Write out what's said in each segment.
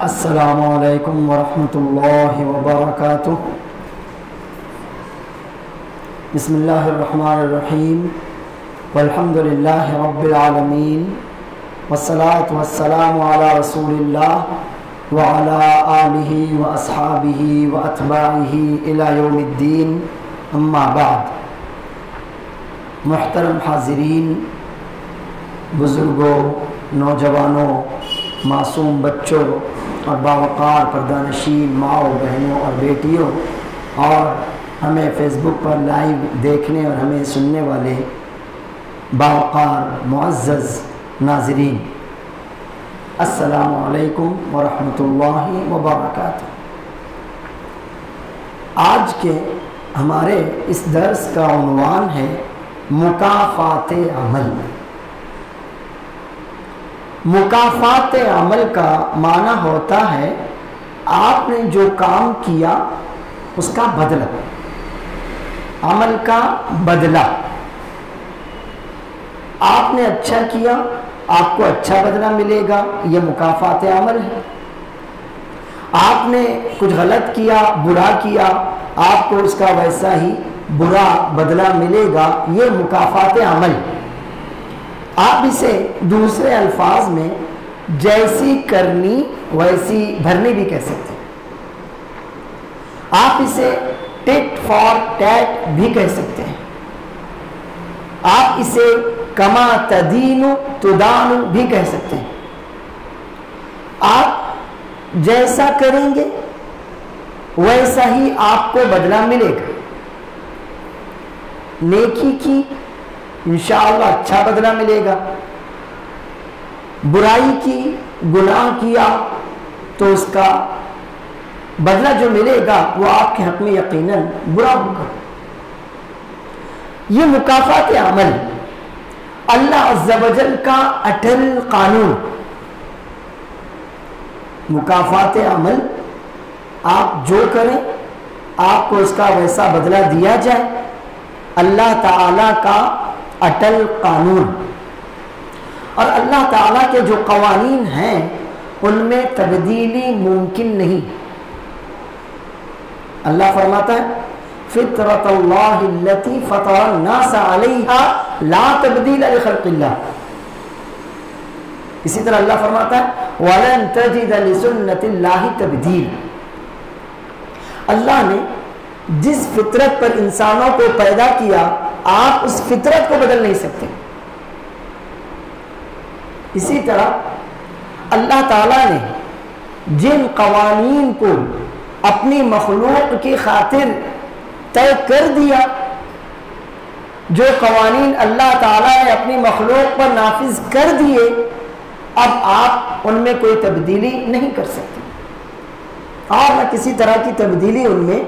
السلام علیکم ورحمۃ اللہ وبرکاتہ۔ بسم اللہ الرحمن الرحیم، والحمد للہ رب العالمین، والصلاة والسلام علی رسول اللہ وعلی آلہ واصحابہ واتباعہ الی یوم الدین، اما بعد۔ محترم حاضرین، بزرگوں، نوجوانوں، معصوم بچوں اور باوقار پردہ نشین ماؤں، بہنوں اور بیٹیوں، اور ہمیں فیس بک پر لائیو دیکھنے اور ہمیں سننے والے باوقار معزز ناظرین، السلام علیکم ورحمۃ اللہ وبرکاتہ۔ آج کے ہمارے اس درس کا عنوان ہے مکافات عمل۔ مکافات عمل کا معنی ہوتا ہے آپ نے جو کام کیا اس کا بدلہ، عمل کا بدلہ۔ آپ نے اچھا کیا، آپ کو اچھا بدلہ ملے گا، یہ مکافات عمل ہے۔ آپ نے کچھ غلط کیا، برا کیا، آپ کو اس کا ویسا ہی برا بدلہ ملے گا، یہ مکافات عمل۔ آپ اسے دوسرے الفاظ میں جیسی کرنی ویسی بھرنی بھی کہہ سکتے ہیں۔ آپ اسے ٹٹ فار ٹیٹ بھی کہہ سکتے ہیں۔ آپ اسے کما تدین تدان بھی کہہ سکتے ہیں۔ آپ جیسا کریں گے ویسا ہی آپ کو بدلہ ملے گا۔ نیکی کی انشاءاللہ اچھا بدلہ ملے گا، برائی کی، گناہ کیا تو اس کا بدلہ جو ملے گا وہ آپ کے حق میں یقیناً برا ہوگا۔ یہ مکافات عمل اللہ عز و جل کا اٹل قانون۔ مکافات عمل، آپ جو کریں آپ کو اس کا ویسا بدلہ دیا جائے، اللہ تعالی کا اٹل قانون۔ اور اللہ تعالیٰ کے جو قوانین ہیں ان میں تبدیلی ممکن نہیں۔ اللہ فرماتا ہے فطرۃ اللہ التی فطر الناس علیہا لا تبدیل لخلق اللہ۔ اسی طرح اللہ فرماتا ہے وَلَن تَجِدَ لِسُنَّةِ اللَّهِ تَبْدِيلًا۔ اللہ نے جس فطرت پر انسانوں کو پیدا کیا آپ اس فطرت کو بدل نہیں سکتے۔ اسی طرح اللہ تعالیٰ نے جن قوانین کو اپنی مخلوق کی خاطر طے کر دیا، جو قوانین اللہ تعالیٰ نے اپنی مخلوق پر نافذ کر دیے، اب آپ ان میں کوئی تبدیلی نہیں کر سکتے، اور نہ کسی طرح کی تبدیلی ان میں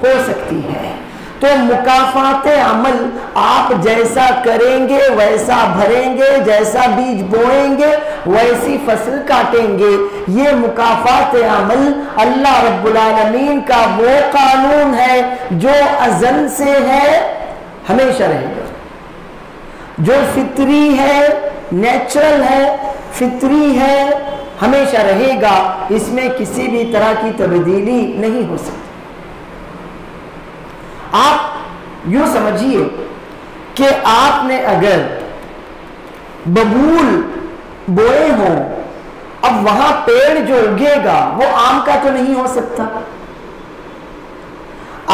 ہو سکتی ہے۔ تو مکافات عمل آپ جیسا کریں گے ویسا بھریں گے، جیسا بیج بوئیں گے ویسی فصل کاٹیں گے۔ یہ مکافات عمل اللہ رب العالمین کا وہ قانون ہے جو ازل سے ہے، ہمیشہ رہے گا، جو فطری ہے، نیچرل ہے، فطری ہے، ہمیشہ رہے گا، اس میں کسی بھی طرح کی تبدیلی نہیں ہو سکتی۔ آپ یوں سمجھیے کہ آپ نے اگر ببول بوئے ہوں، اب وہاں پیڑ جو اگے گا وہ آم کا تو نہیں ہو سکتا۔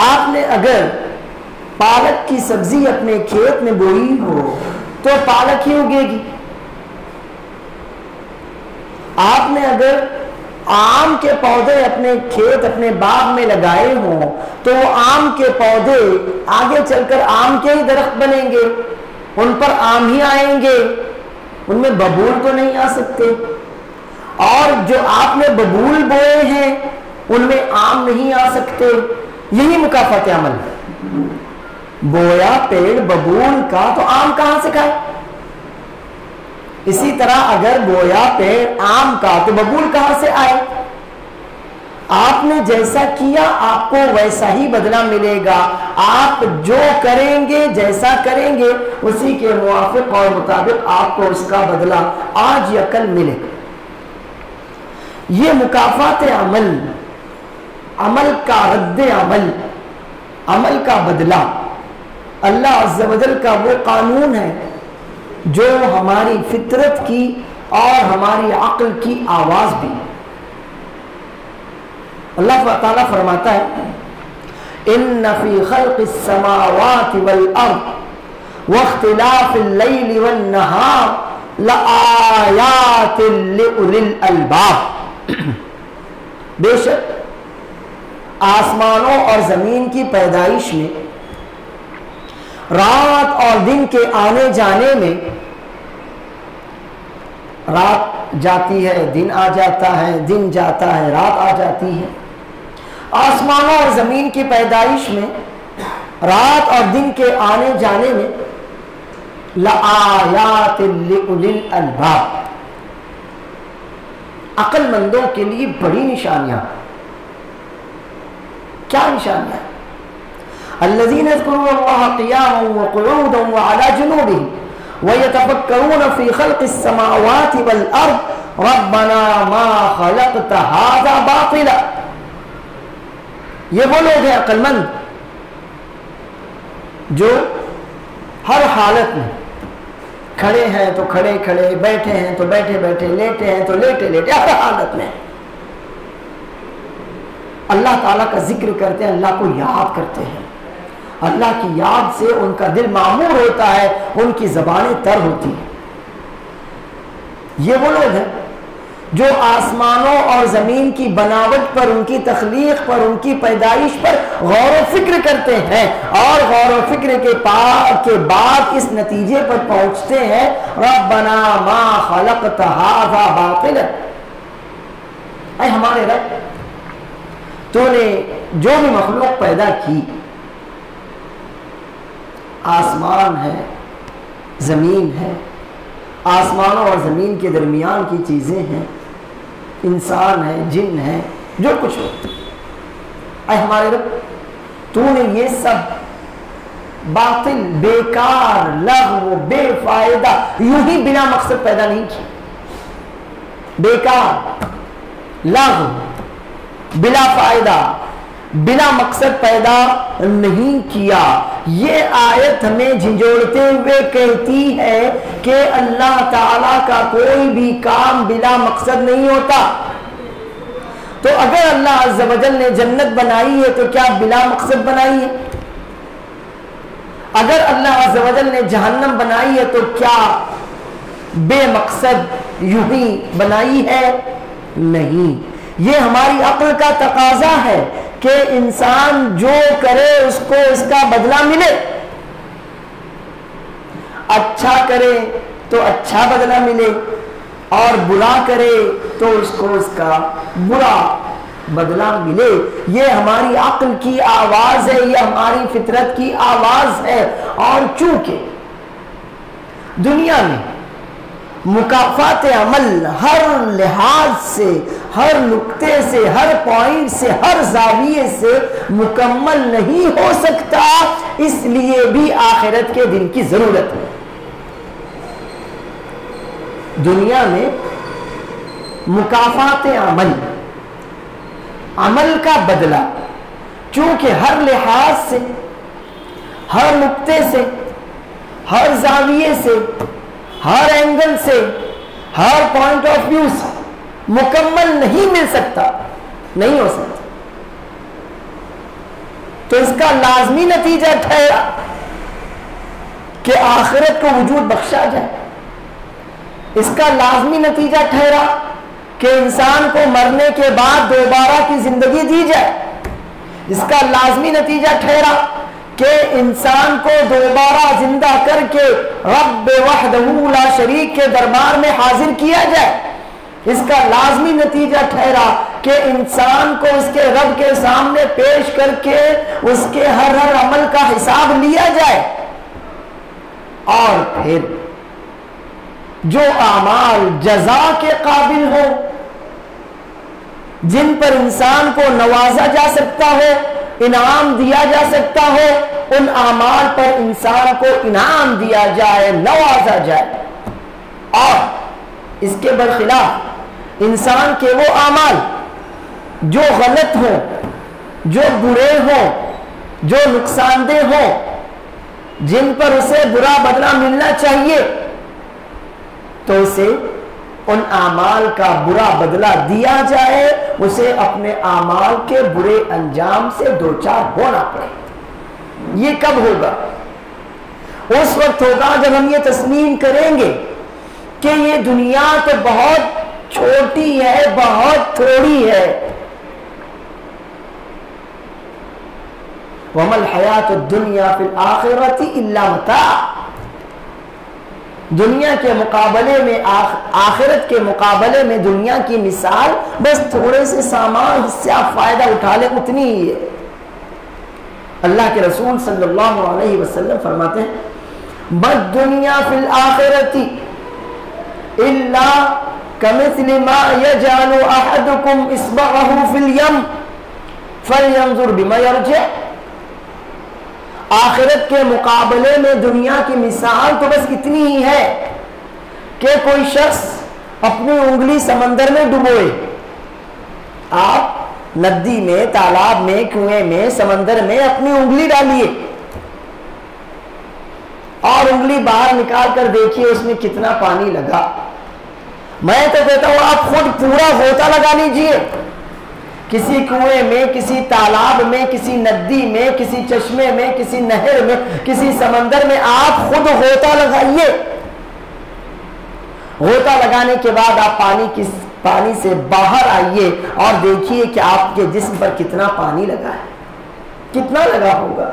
آپ نے اگر پالک کی سبزی اپنے کھیت میں بوئی ہو تو پالک ہی اگے گی۔ آپ نے اگر آم کے پودے اپنے کھیت، اپنے باغ میں لگائے ہوں تو وہ آم کے پودے آگے چل کر آم کے ہی درخت بنیں گے، ان پر آم ہی آئیں گے، ان میں ببول تو نہیں آ سکتے۔ اور جو آپ نے ببول بوئے ہیں ان میں آم نہیں آ سکتے۔ یہی مکافات عمل ہے۔ بویا پیڑ ببول کا تو آم کہاں سے کھائے؟ اسی طرح اگر بویا پیڑ آم کا تو ببول کہاں سے آئے؟ آپ نے جیسا کیا آپ کو ویسا ہی بدلہ ملے گا۔ آپ جو کریں گے، جیسا کریں گے، اسی کے موافق اور مطابق آپ کو اس کا بدلہ آج یا کل ملے گا۔ یہ مکافات عمل، عمل کا رد عمل، عمل کا بدلہ، اللہ عز و جل کا وہ قانون ہے جو ہماری فطرت کی اور ہماری عقل کی آواز بھی۔ اللہ تعالیٰ فرماتا ہے ان فی خلق السماوات والارض واختلاف اللیل والنہار لآیات لأولی الالباب، بے شک آسمانوں اور زمین کی پیدائش میں، رات اور دن کے آنے جانے میں، رات جاتی ہے دن آ جاتا ہے، دن جاتا ہے رات آ جاتی ہے، آسمانوں اور زمین کی پیدائش میں، رات اور دن کے آنے جانے میں لآیات لأولی الالباب، عقل مندوں کے لیے بڑی نشانیاں۔ کیا نشانیاں؟ الذین یذکرون اللہ قیاما وقعودا وعلی جنوبہم وَيَتَفَكَّرُونَ فِي خَلْقِ السَّمَاوَاتِ وَالْأَرْضِ رَبَّنَا مَا خَلَقْتَ هَذَا بَاطِلًا۔ یہ وہ لوگ ہیں عقل مند جو ہر حالت میں کھڑے ہیں تو کھڑے کھڑے، بیٹھے ہیں تو بیٹھے بیٹھے، لیٹے ہیں تو لیٹے لیٹے، ہر حالت میں اللہ تعالیٰ کا ذکر کرتے ہیں، اللہ کو یاد کرتے ہیں، اللہ کی یاد سے ان کا دل معمور ہوتا ہے، ان کی زبانیں تر ہوتی ہیں۔ یہ وہ لوگ ہیں جو آسمانوں اور زمین کی بناوٹ پر، ان کی تخلیق پر، ان کی پیدائش پر غور و فکر کرتے ہیں، اور غور و فکر کے بعد اس نتیجے پر پہنچتے ہیں ربنا ما خلقت ھذا باطلا، اے ہمارے رب تو نے جو بھی مخلوق پیدا کی، آسمان ہے، زمین ہے، آسمانوں اور زمین کے درمیان کی چیزیں ہیں، انسان ہے، جن ہے، جو کچھ ہو، اے ہمارے رب تو نے یہ سب باطل، بیکار، لغو، بے فائدہ، یوں ہی بنا مقصد پیدا نہیں کی، بیکار، لغو، بلا فائدہ، بلا مقصد پیدا نہیں کیا۔ یہ آیت ہمیں جھنجھوڑتے ہوئے کہتی ہے کہ اللہ تعالیٰ کا کوئی بھی کام بلا مقصد نہیں ہوتا۔ تو اگر اللہ عز و جل نے جنت بنائی ہے تو کیا بلا مقصد بنائی ہے؟ اگر اللہ عز و جل نے جہنم بنائی ہے تو کیا بے مقصد یوں ہی بنائی ہے؟ نہیں، یہ ہماری عقل کا تقاضا ہے کہ انسان جو کرے اس کو اس کا بدلہ ملے، اچھا کرے تو اچھا بدلہ ملے، اور برا کرے تو اس کو اس کا برا بدلہ ملے۔ یہ ہماری عقل کی آواز ہے، یہ ہماری فطرت کی آواز ہے۔ اور چونکہ دنیا میں مکافات عمل ہر لحاظ سے، ہر نقطے سے، ہر پوائنٹ سے، ہر زاویے سے مکمل نہیں ہو سکتا، اس لیے بھی آخرت کے دن کی ضرورت ہے۔ دنیا میں مکافات عمل، عمل کا بدلہ، چونکہ ہر لحاظ سے، ہر نقطے سے، ہر زاویے سے، ہر اینگل سے، ہر پوائنٹ آف ویو سے مکمل نہیں مل سکتا، نہیں ہو سکتا، تو اس کا لازمی نتیجہ ٹھہرا کہ آخرت کو وجود بخشا جائے۔ اس کا لازمی نتیجہ ٹھہرا کہ انسان کو مرنے کے بعد دوبارہ کی زندگی دی جائے۔ اس کا لازمی نتیجہ ٹھہرا کہ انسان کو دوبارہ زندہ کر کے رب وحدہ لا شریک کے دربار میں حاضر کیا جائے۔ اس کا لازمی نتیجہ ٹھہرا کہ انسان کو اس کے رب کے سامنے پیش کر کے اس کے ہر عمل کا حساب لیا جائے، اور پھر جو اعمال جزا کے قابل ہو، جن پر انسان کو نوازا جا سکتا ہو، انعام دیا جا سکتا ہو، ان اعمال پر انسان کو انعام دیا جائے، نوازا جائے۔ اور اس کے برخلاف انسان کے وہ اعمال جو غلط ہوں، جو برے ہوں، جو نقصان دہ ہوں، جن پر اسے برا بدلہ ملنا چاہیے، تو اسے ان اعمال کا برا بدلہ دیا جائے، اسے اپنے اعمال کے برے انجام سے دوچار ہونا پڑے۔ یہ کب ہوگا؟ اس وقت ہوگا جب ہم یہ تسلیم کریں گے کہ یہ دنیا تو بہت چھوٹی ہے، بہت تھوڑی ہے۔ وَمَا الْحَيَاةُ الدُّنْيَا فِي الْآخِرَةِ إِلَّا مَتَاعٌ، دنیا کے مقابلے میں، آخرت کے مقابلے میں دنیا کی مثال بس تھوڑے سے سامان سے آپ فائدہ اٹھا لیں اتنی ہی ہے۔ اللہ کے رسول صلی اللہ علیہ وسلم فرماتے ہیں بَالدُّنْيَا فِي الْآخِرَةِ إِلَّا كَمِثْلِ مَا يَجْعَلُ أَحَدُكُمْ إِصْبَعَهُ فِي الْيَمِّ فَلْيَنْظُرْ بِمَا يَرْجِعُ، آخرت کے مقابلے میں دنیا کی مثال تو بس اتنی ہی ہے کہ کوئی شخص اپنی انگلی سمندر میں ڈبوئے۔ آپ ندی میں، تالاب میں، کنویں میں، سمندر میں اپنی انگلی ڈالیے اور انگلی باہر نکال کر دیکھیے اس میں کتنا پانی لگا۔ میں تو کہتا ہوں آپ خود پورا غوطہ لگا لیجئے، کسی کنویں میں، کسی تالاب میں، کسی ندی میں، کسی چشمے میں، کسی نہر میں، کسی سمندر میں آپ خود غوطہ لگائیے۔ غوطہ لگانے کے بعد آپ پانی سے باہر آئیے اور دیکھیے کہ آپ کے جسم پر کتنا پانی لگا ہے، کتنا لگا ہوگا؟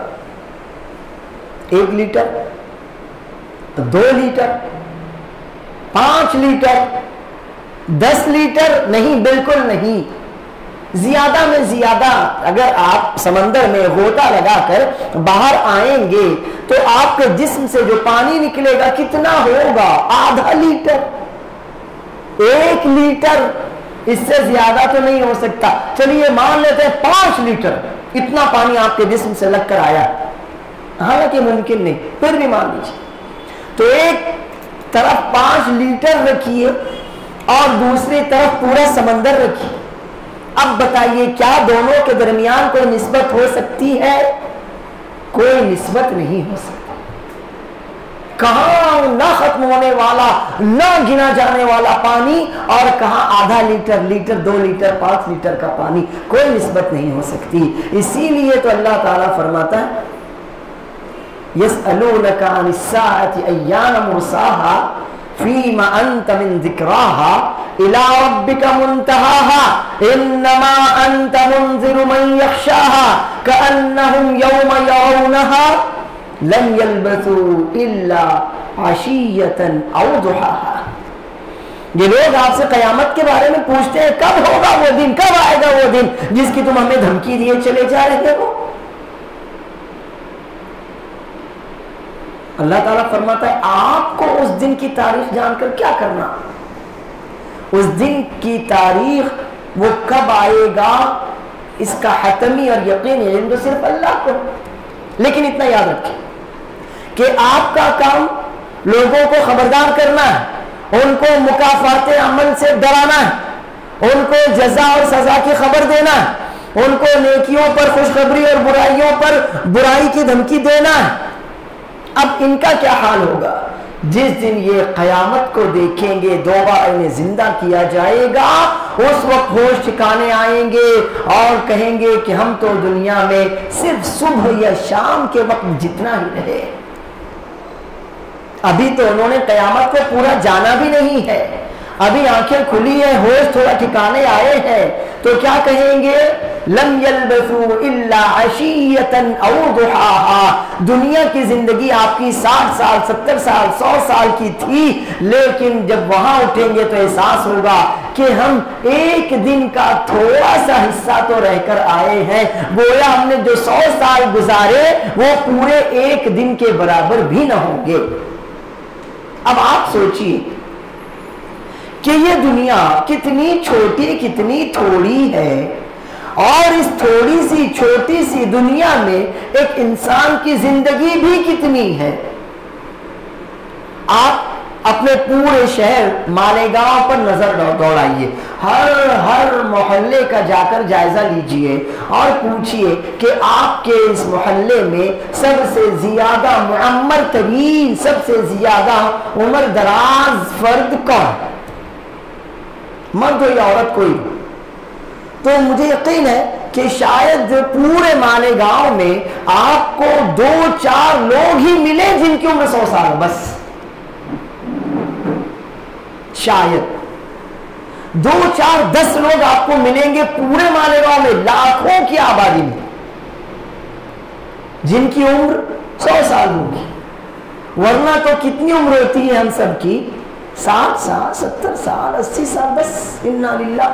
1 لیٹر، 2 لیٹر، 5 لیٹر، 10 لیٹر؟ نہیں، بالکل نہیں۔ زیادہ میں زیادہ اگر آپ سمندر میں غوطہ لگا کر باہر آئیں گے تو آپ کے جسم سے جو پانی نکلے گا کتنا ہوگا؟ آدھا لیٹر، 1 لیٹر، اس سے زیادہ تو نہیں ہو سکتا۔ چلیے مان لیتے ہیں 5 لیٹر، اتنا پانی آپ کے جسم سے لگ کر آیا، حالانکہ ممکن نہیں، پھر بھی مان لیجیے۔ تو ایک طرف 5 لیٹر رکھیے اور دوسری طرف پورا سمندر رکھیے، اب بتائیے کیا دونوں کے درمیان کوئی نسبت ہو سکتی ہے؟ کوئی نسبت نہیں ہو سکتی۔ کہاں نہ ختم ہونے والا، نہ گنا جانے والا پانی، اور کہاں آدھا لیٹر، لیٹر، 2 لیٹر، 5 لیٹر کا پانی، کوئی نسبت نہیں ہو سکتی۔ اسی لیے تو اللہ تعالیٰ فرماتا ہے يَسْأَلُونَكَ عَنِ السَّاعَةِ أَيَّانَ مُرْسَاهَا فِيمَ أَنْتَ مِنْ ذِكْرَاهَا إِلَى رَبِّكَ مُنْتَهَاهَا إِنَّمَا أَنْتَ مُنْذِرُ مَنْ يَخْشَاهَا كَأَنَّهُمْ يَوْمَ يَرَوْنَهَا لَمْ يَلْبَثُوا إِلَّا عَشِيَّةً أَوْ ضُحَاهَا۔ یہ لوگ آپ سے قیامت کے بارے میں پوچھتے ہیں کب ہوگا وہ دن، کب آئے گا وہ دن جس کی تم ہمیں دھمکی دیے چلے جا رہے ہو۔ اللہ تعالیٰ فرماتا ہے آپ کو اس دن کی تاریخ جان کر کیا کرنا؟ اس دن کی تاریخ وہ کب آئے گا اس کا حتمی اور یقینی علم تو صرف اللہ کو۔ لیکن اتنا یاد رکھیں کہ آپ کا کام لوگوں کو خبردار کرنا ہے، ان کو مکافات عمل سے ڈرانا ہے، ان کو جزا اور سزا کی خبر دینا ہے، ان کو نیکیوں پر خوشخبری اور برائیوں پر برائی کی دھمکی دینا ہے۔ اب ان کا کیا حال ہوگا؟ جس دن یہ قیامت کو دیکھیں گے، دوبارہ انہیں زندہ کیا جائے گا، اس وقت ہوش ٹھکانے آئیں گے اور کہیں گے کہ ہم تو دنیا میں صرف صبح یا شام کے وقت جتنا ہی رہے، ابھی تو انہوں نے قیامت کو پورا جانا بھی نہیں ہے، ابھی آنکھیں کھلی ہیں، ہوش تھوڑا ٹھکانے آئے ہیں، تو کیا کہیں گے؟ لم يلبثوا الا عشیۃ او ضحاها۔ دنیا کی زندگی آپ کی 60 سال، 70 سال، 100 سال کی تھی، لیکن جب وہاں اٹھیں گے تو احساس ہوگا کہ ہم ایک دن کا تھوڑا سا حصہ تو رہ کر آئے ہیں، گویا ہم نے جو 100 سال گزارے وہ پورے ایک دن کے برابر بھی نہ ہوں گے۔ اب آپ سوچئے کہ یہ دنیا کتنی چھوٹی، کتنی تھوڑی ہے، اور اس تھوڑی سی چھوٹی سی دنیا میں ایک انسان کی زندگی بھی کتنی ہے۔ آپ اپنے پورے شہر مالیگاؤں پر نظر دوڑائیے، ہر محلے کا جا کر جائزہ لیجئے اور پوچھئے کہ آپ کے اس محلے میں سب سے زیادہ معمر ترین، سب سے زیادہ عمر دراز فرد کون، مرد ہو یا عورت کوئی. تو مجھے یقین ہے کہ شاید پورے مالیگاؤں میں آپ کو 2-4 لوگ ہی ملے جن کی عمر 100 سال، بس شاید 2-4-10 لوگ آپ کو ملیں گے پورے مالیگاؤں میں، لاکھوں کی آبادی میں، جن کی عمر 100 سال ہوگی. ورنہ تو کتنی عمر ہوتی ہے ہم سب کی؟ 60 سال، 70 سال، 80 سال، بس انا للہ.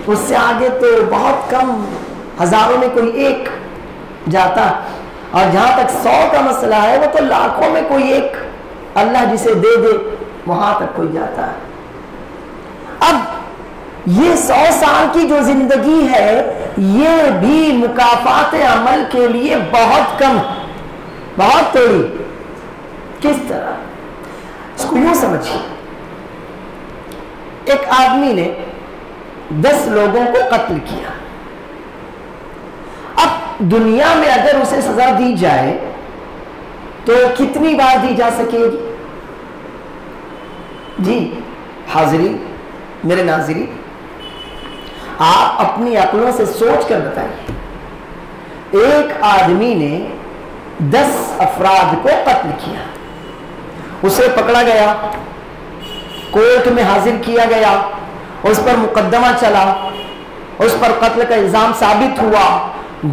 اس سے آگے تو بہت کم، ہزاروں میں کوئی ایک جاتا. اور جہاں تک 100 کا مسئلہ ہے وہ تو لاکھوں میں کوئی ایک اللہ جسے دے دے وہاں تک کوئی جاتا ہے. اب یہ 100 سال کی جو زندگی ہے یہ بھی مکافات عمل کے لیے بہت کم، بہت تھوڑی. کس طرح؟ اس کو یوں سمجھیے، ایک آدمی نے 10 لوگوں کو قتل کیا. اب دنیا میں اگر اسے سزا دی جائے تو کتنی بار دی جا سکے گی؟ جی حاضرین، میرے ناظرین، آپ اپنی عقلوں سے سوچ کر بتائیے. ایک آدمی نے 10 افراد کو قتل کیا، اسے پکڑا گیا، کورٹ میں حاضر کیا گیا، اس پر مقدمہ چلا، اس پر قتل کا الزام ثابت ہوا،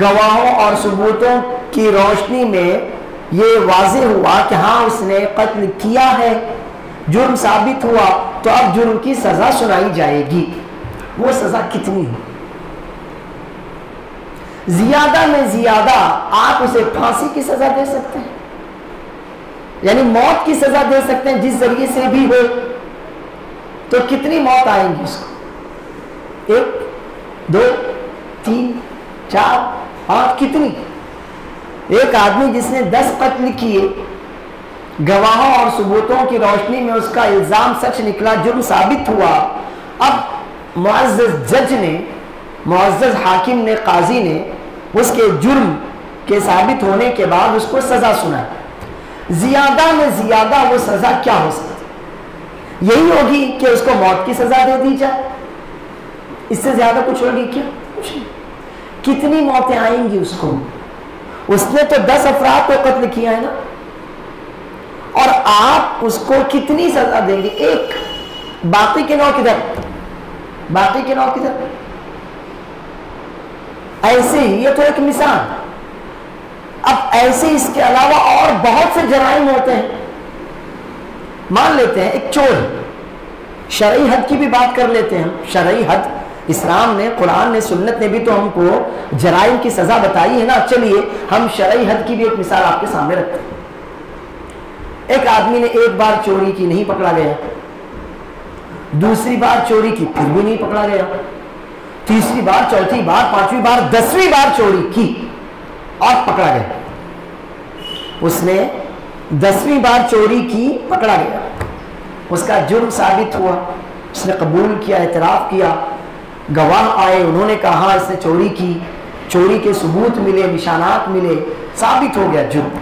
گواہوں اور ثبوتوں کی روشنی میں یہ واضح ہوا کہ ہاں اس نے قتل کیا ہے، جرم ثابت ہوا، تو اب جرم کی سزا سنائی جائے گی. وہ سزا کتنی ہو؟ زیادہ میں زیادہ آپ اسے پھانسی کی سزا دے سکتے ہیں، یعنی موت کی سزا دے سکتے ہیں جس ذریعے سے بھی ہو. تو کتنی موت آئیں گی اس کو؟ 1 2 3 4 5 کتنی؟ ایک آدمی جس نے 10 قتل کیے، گواہوں اور ثبوتوں کی روشنی میں اس کا الزام سچ نکلا، جرم ثابت ہوا. اب معزز جج نے، معزز حاکم نے، قاضی نے اس کے جرم کے ثابت ہونے کے بعد اس کو سزا سنائی. زیادہ میں زیادہ وہ سزا کیا ہو سکتی؟ یہی ہوگی کہ اس کو موت کی سزا دے دی جائے. اس سے زیادہ کچھ ہوگی کیا؟ کچھ نہیں. کتنی موتیں آئیں گی اس کو؟ اس نے تو 10 افراد کو قتل کیا ہے نا، اور آپ اس کو کتنی سزا دیں گے؟ 1. باقی کے 9 کدھر؟ باقی کے 9 کدھر؟ ایسے ہی، یہ تو ایک مثال. اب ایسے اس کے علاوہ اور بہت سے جرائم ہوتے ہیں. مان لیتے ہیں ایک چور، شرعی حد کی بھی بات کر لیتے ہیں. شرعی حد اسلام نے، قرآن نے، سنت نے بھی تو ہم کو جرائم کی سزا بتائی ہے نا. چلیے ہم شرعی حد کی بھی ایک مثال آپ کے سامنے رکھتے ہیں. ایک آدمی نے 1 بار چوری کی، نہیں پکڑا گیا. دوسری بار چوری کی، پھر بھی نہیں پکڑا گیا. تیسری بار، چوتھی بار، 5ویں بار، 10ویں بار چوری کی اور پکڑا گیا. اس نے 10ویں بار چوری کی، پکڑا گیا، اس کا جرم ثابت ہوا، اس نے قبول کیا، اعتراف کیا، گواہ آئے، انہوں نے کہا اس نے چوری کی، چوری کے ثبوت ملے، نشانات ملے، ثابت ہو گیا جرم.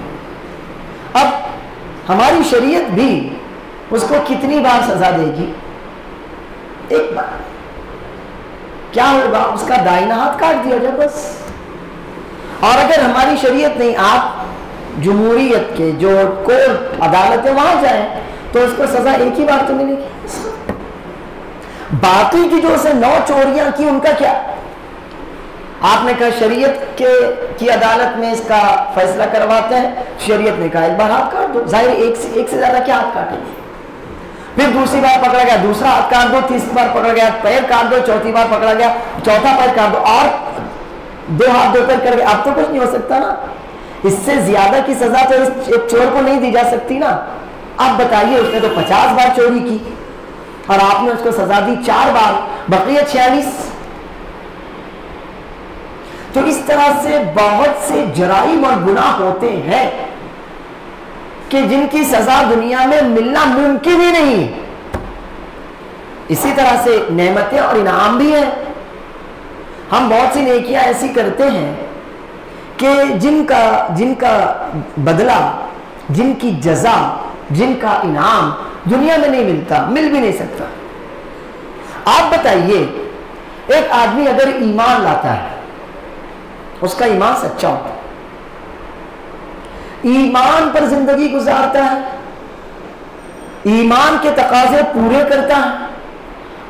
اب ہماری شریعت بھی اس کو کتنی بار سزا دے گی؟ 1 بار. کیا ہوگا؟ اس کا دائنا ہاتھ کاٹ دیا جائے بس. اور اگر ہماری شریعت نہیں، آپ جمہوریت کے جو کورٹ عدالتیں وہاں جائیں تو اس کو سزا 1 ہی بار تو ملے گی. باقی کی جو اسے 9 چوریاں کی ان کا کیا؟ آپ نے کہا شریعت کی عدالت میں اس کا فیصلہ کرواتے ہیں، شریعت نے کہا 1 بار ہاتھ کاٹ دو. ظاہر ایک سے زیادہ کیا ہاتھ کاٹیں گے؟ پھر دوسری بار پکڑا گیا، دوسرا ہاتھ کاٹ دو. تیسری بار پکڑا گیا، پیر کاٹ دو. چوتھی بار پکڑا گیا، چوتھا پیر کاٹ دو. اور 2 ہاتھ 2 پیر کر کے اب تو کچھ نہیں ہو سکتا نا. اس سے زیادہ کی سزا تو اس ایک چور کو نہیں دی جا سکتی نا. اب بتائیے، اس نے تو 50 بار چوری کی اور آپ نے اس کو سزا دی 4 بار، بقیہ 46. تو اس طرح سے بہت سے جرائم اور گناہ ہوتے ہیں. کہ جن کی سزا دنیا میں ملنا ممکن ہی نہیں. اسی طرح سے نعمتیں اور انعام بھی ہیں. ہم بہت سی نیکیاں ایسی کرتے ہیں کہ جن کا بدلہ، جن کی جزا، جن کا انعام دنیا میں نہیں ملتا، مل بھی نہیں سکتا. آپ بتائیے، ایک آدمی اگر ایمان لاتا ہے، اس کا ایمان سچا ہوتا ہے، ایمان پر زندگی گزارتا ہے، ایمان کے تقاضے پورے کرتا ہے،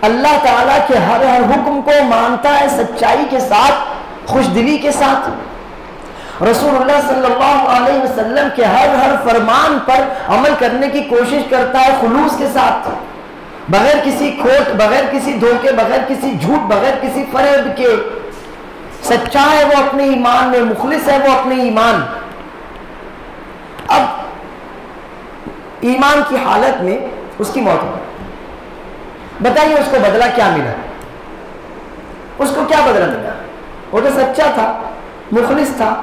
اللہ تعالیٰ کے ہر حکم کو مانتا ہے سچائی کے ساتھ، خوش دلی کے ساتھ، رسول اللہ صلی اللہ علیہ وسلم کے ہر فرمان پر عمل کرنے کی کوشش کرتا ہے خلوص کے ساتھ، بغیر کسی کھوٹ، بغیر کسی دھوکے، بغیر کسی جھوٹ، بغیر کسی فریب کے. سچا ہے وہ اپنے ایمان میں، مخلص ہے وہ اپنے ایمان. اب ایمان کی حالت میں اس کی موت ہو، بتائیے اس کو بدلہ کیا ملا؟ اس کو کیا بدلہ ملا؟ وہ تو سچا تھا، مخلص تھا،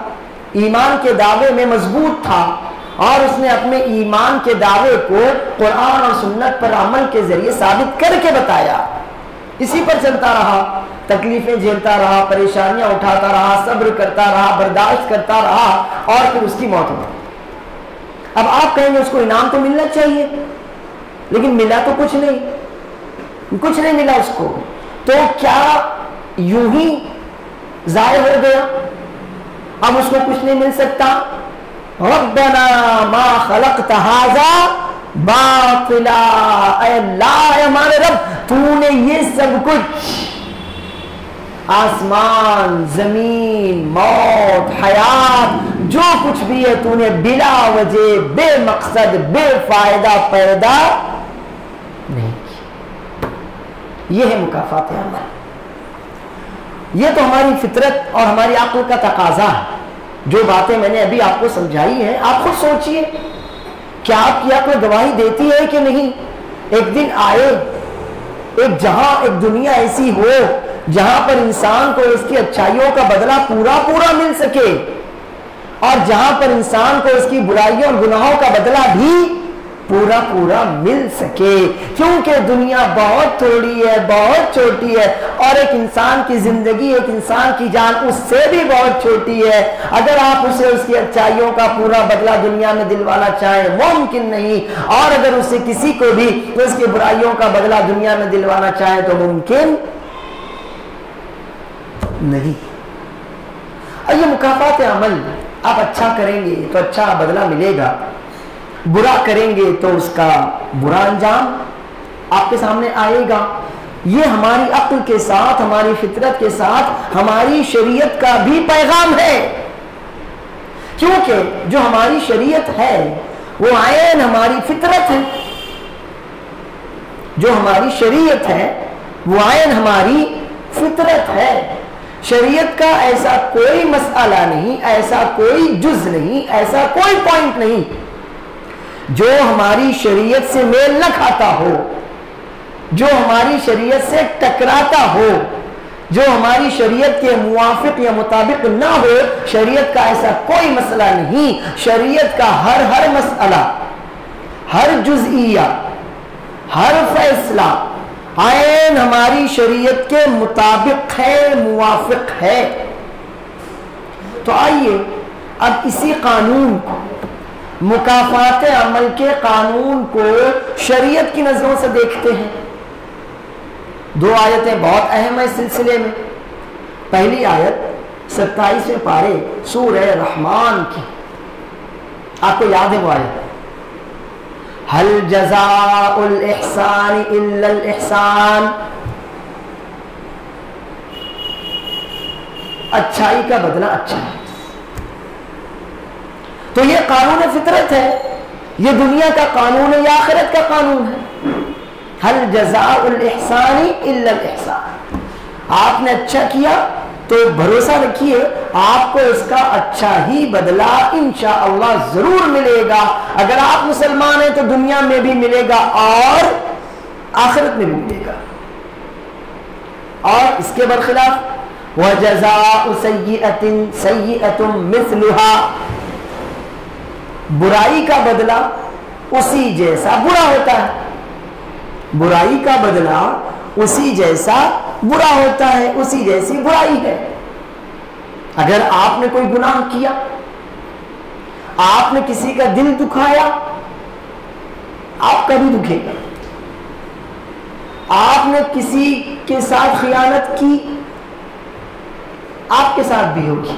ایمان کے دعوے میں مضبوط تھا، اور اس نے اپنے ایمان کے دعوے کو قرآن اور سنت پر عمل کے ذریعے ثابت کر کے بتایا. اسی پر چلتا رہا، تکلیفیں جھیلتا رہا، پریشانیاں اٹھاتا رہا، صبر کرتا رہا، برداشت کرتا رہا، اور پھر اس کی موت ہو. اب آپ کہیں گے اس کو انعام تو ملنا چاہیے، لیکن ملا تو کچھ نہیں ملا اس کو. تو کیا یوں ہی ضائع ہو گیا؟ اب اس کو کچھ نہیں مل سکتا. ربنا ما خلقت هذا باطلا، اے اللہ، اے ہمارے رب، تو نے یہ سب کچھ، آسمان، زمین، موت، حیات، جو کچھ بھی ہے تو نے بلا وجہ، بے مقصد، بے فائدہ پیدا نہیں کیا. یہ ہے مکافات عمل. یہ تو ہماری فطرت اور ہماری عقل کا تقاضا ہے. جو باتیں میں نے ابھی آپ کو سمجھائی ہیں، آپ خود سوچئے، کیا آپ کی عقل گواہی دیتی ہے کہ نہیں؟ ایک دن آئے، ایک دنیا ایسی ہو جہاں پر انسان کو اس کی اچھائیوں کا بدلہ پورا مل سکے، اور جہاں پر انسان کو اس کی برائیوں اور گناہوں کا بدلہ بھی پورا مل سکے. کیونکہ دنیا بہت تھوڑی ہے، بہت چھوٹی ہے، اور ایک انسان کی زندگی، ایک انسان کی جان اس سے بھی بہت چھوٹی ہے. اگر آپ اسے اس کی اچھائیوں کا پورا بدلہ دنیا میں دلوانا چاہیں، ممکن نہیں. اور اگر اسے کسی کو بھی اس کی برائیوں کا بدلہ دنیا میں دلوانا چاہیں تو ممکن نہیں. اور یہ مکافات عمل، آپ اچھا کریں گے تو اچھا بدلہ ملے گا، برا کریں گے تو اس کا برا انجام آپ کے سامنے آئے گا. یہ ہماری عقل کے ساتھ، ہماری فطرت کے ساتھ، ہماری شریعت کا بھی پیغام ہے. کیونکہ جو ہماری شریعت ہے وہ عین ہماری فطرت ہے. جو ہماری شریعت ہے وہ عین ہماری فطرت ہے. شریعت کا ایسا کوئی مسئلہ نہیں، ایسا کوئی جز نہیں، ایسا کوئی پوائنٹ نہیں جو ہماری شریعت سے میل نہ کھاتا ہو، جو ہماری شریعت سے ٹکراتا ہو، جو ہماری شریعت کے موافق یا مطابق نہ ہو. شریعت کا ایسا کوئی مسئلہ نہیں. شریعت کا ہر مسئلہ، ہر جزئیہ، ہر فیصلہ عین ہماری شریعت کے مطابق ہے، موافق ہے. تو آئیے اب اسی قانون کو، مکافات عمل کے قانون کو شریعت کی نظروں سے دیکھتے ہیں. دو آیتیں بہت اہم ہیں اس سلسلے میں. پہلی آیت 27ویں پارے سورہ رحمان کی، آپ کو یاد ہے وہ آیت؟ هل جزاء الاحسان الا الاحسان، اچھائی کا بدلہ اچھا ہے. تو یہ قانون فطرت ہے، یہ دنیا کا قانون ہے، یہ آخرت کا قانون ہے. هل جزاء الاحسان الا الاحسان، آپ نے اچھا کیا تو بھروسہ رکھیے آپ کو اس کا اچھا ہی بدلہ انشاءاللہ ضرور ملے گا. اگر آپ مسلمان ہیں تو دنیا میں بھی ملے گا اور آخرت میں بھی ملے گا. اور اس کے برخلاف وَجَزَاءُ سَيِّئَةٍ سَيِّئَةٌ مِثْلُهَا، برائی کا بدلہ اسی جیسا برا ہوتا ہے، برائی کا بدلہ اسی جیسا برا ہوتا ہے، اسی جیسی برائی ہے۔ اگر آپ نے کوئی گناہ کیا، آپ نے کسی کا دل دکھایا، آپ کا بھی دکھے گا۔ آپ نے کسی کے ساتھ خیانت کی، آپ کے ساتھ بھی ہوگی۔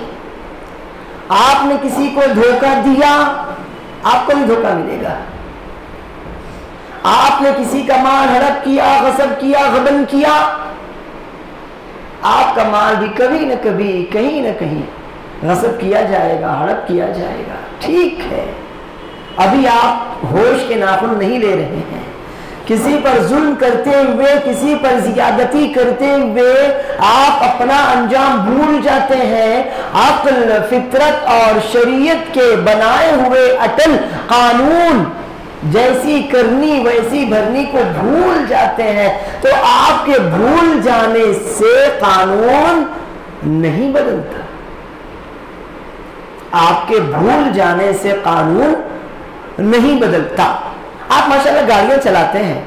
آپ نے کسی کو دھوکہ دیا، آپ کو بھی دھوکہ ملے گا۔ آپ نے کسی کا مال ہڑپ کیا، غصب کیا، غبن کیا، آپ کا مال بھی کبھی نہ کبھی کہیں نہ کہیں غصب کیا جائے گا، ہڑپ کیا جائے گا۔ ٹھیک ہے، ابھی آپ ہوش کے ناخن نہیں لے رہے ہیں، کسی پر ظلم کرتے ہوئے، کسی پر زیادتی کرتے ہوئے آپ اپنا انجام بھول جاتے ہیں، عقل، فطرت اور شریعت کے بنائے ہوئے اٹل قانون جیسی کرنی ویسی بھرنی کو بھول جاتے ہیں، تو آپ کے بھول جانے سے قانون نہیں بدلتا، آپ کے بھول جانے سے قانون نہیں بدلتا۔ آپ ماشاءاللہ گاڑیاں چلاتے ہیں،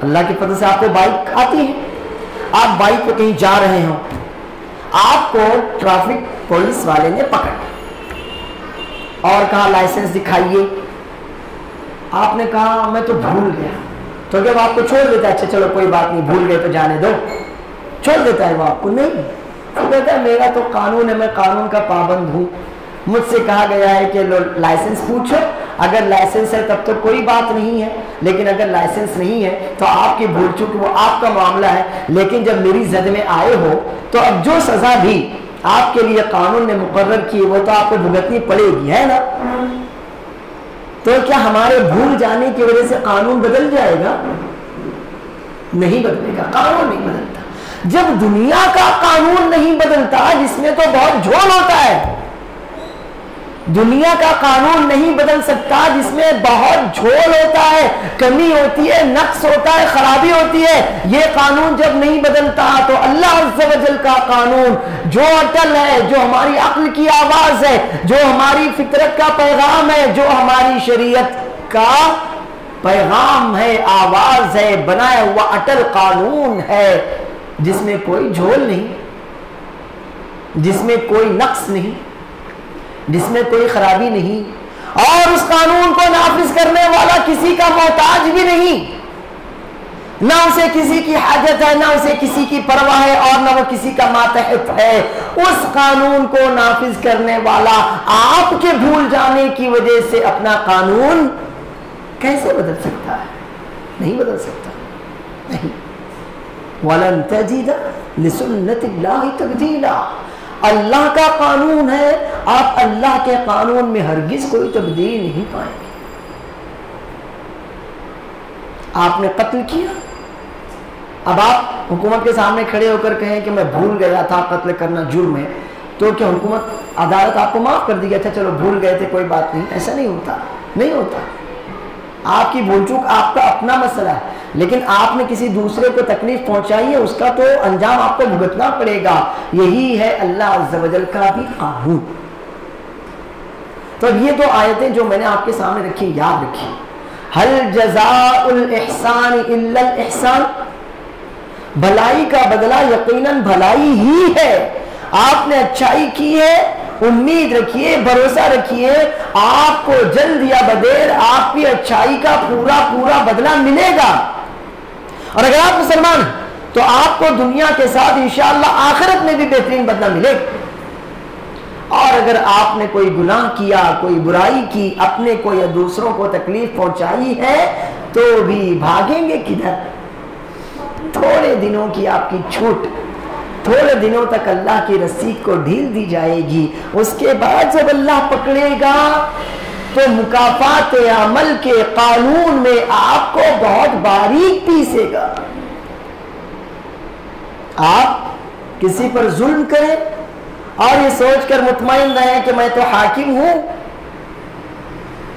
اللہ کے فضل سے آپ کو بائک آتی ہے، آپ بائک پہ کہیں جا رہے ہوں، آپ کو ٹریفک پولیس والے نے پکڑا اور کہا لائسنس دکھائیے، آپ نے کہا میں تو بھول گیا، تو جب آپ کو چھوڑ دیتا ہے، اچھا چلو کوئی بات نہیں، بھول گئے تو جانے دو، چھوڑ دیتا ہے وہ آپ کو؟ نہیں، وہ کہتا ہے میرا تو قانون ہے، میں قانون کا پابند ہوں، مجھ سے کہا گیا ہے کہ لائسنس پوچھو، اگر لائسنس ہے تب تو کوئی بات نہیں ہے، لیکن اگر لائسنس نہیں ہے تو آپ کی بھول چوک وہ آپ کا معاملہ ہے، لیکن جب میری زد میں آئے ہو تو اب جو سزا بھی آپ کے لیے قانون نے مقرر کی وہ تو آپ کو بھگتنی پڑے گی، ہے نا؟ تو کیا ہمارے بھول جانے کی وجہ سے قانون بدل جائے گا؟ نہیں بدلے گا، قانون نہیں بدلتا۔ جب دنیا کا قانون نہیں بدلتا، جس میں تو بہت جھول ہوتا ہے، دنیا کا قانون نہیں بدل سکتا جس میں بہت جھول ہوتا ہے، کمی ہوتی ہے، نقص ہوتا ہے، خرابی ہوتی ہے، یہ قانون جب نہیں بدلتا تو اللہ عز و جل کا قانون جو اٹل ہے، جو ہماری عقل کی آواز ہے، جو ہماری فطرت کا پیغام ہے، جو ہماری شریعت کا پیغام ہے، آواز ہے، بنایا ہوا اٹل قانون ہے، جس میں کوئی جھول نہیں، جس میں کوئی نقص نہیں، جس میں کوئی خرابی نہیں، اور اس قانون کو نافذ کرنے والا کسی کا محتاج بھی نہیں، نہ اسے کسی کی حاجت ہے، نہ اسے کسی کی پرواہ ہے، اور نہ وہ کسی کا ماتحت ہے۔ اس قانون کو نافذ کرنے والا آپ کے بھول جانے کی وجہ سے اپنا قانون کیسے بدل سکتا ہے؟ نہیں بدل سکتا، نہیں۔ وَلَن تَجِدَ لِسُنَّتِ اللَّهِ تَبْدِيلًا، اللہ کا قانون ہے، آپ اللہ کے قانون میں ہرگز کوئی تبدیل نہیں پائیں گے۔ آپ نے قتل کیا، اب آپ حکومت کے سامنے کھڑے ہو کر کہیں کہ میں بھول گیا تھا، قتل کرنا جرم ہے، تو کیا حکومت عدالت آپ کو معاف کر دی گیا تھا، چلو بھول گئے تھے کوئی بات نہیں؟ ایسا نہیں ہوتا، نہیں ہوتا۔ آپ کی بھول چوک آپ کا اپنا مسئلہ ہے، لیکن آپ نے کسی دوسرے کو تکلیف پہنچائی ہے، اس کا تو انجام آپ کو بھگتنا پڑے گا۔ یہی ہے اللہ عز و جل کا بھی قانون۔ تو یہ دو آیتیں جو میں نے آپ کے سامنے رکھی، یاد رکھی۔ ہل جزاء الاحسان الا الاحسان، بھلائی کا بدلہ یقیناً بھلائی ہی ہے۔ آپ نے اچھائی کی ہے، امید رکھیے، بھروسہ رکھیے، آپ کو جلد یا بدیر آپ کی اچھائی کا پورا پورا بدلہ ملے گا۔ اور اگر آپ مسلمان ہیں تو آپ کو دنیا کے ساتھ انشاءاللہ آخرت میں بھی بہترین بدلہ ملے گا۔ اور اگر آپ نے کوئی گناہ کیا، کوئی برائی کی، اپنے کو یا دوسروں کو تکلیف پہنچائی ہے، تو بھی بھاگیں گے کدھر؟ تھوڑے دنوں کی آپ کی چھوٹ، تھوڑے دنوں تک اللہ کی رسی کو ڈھیل دی جائے گی، اس کے بعد جب اللہ پکڑے گا تو مکافات عمل کے قانون میں آپ کو بہت باریک پیسے گا۔ آپ کسی پر ظلم کریں اور یہ سوچ کر مطمئن رہیں کہ میں تو حاکم ہوں،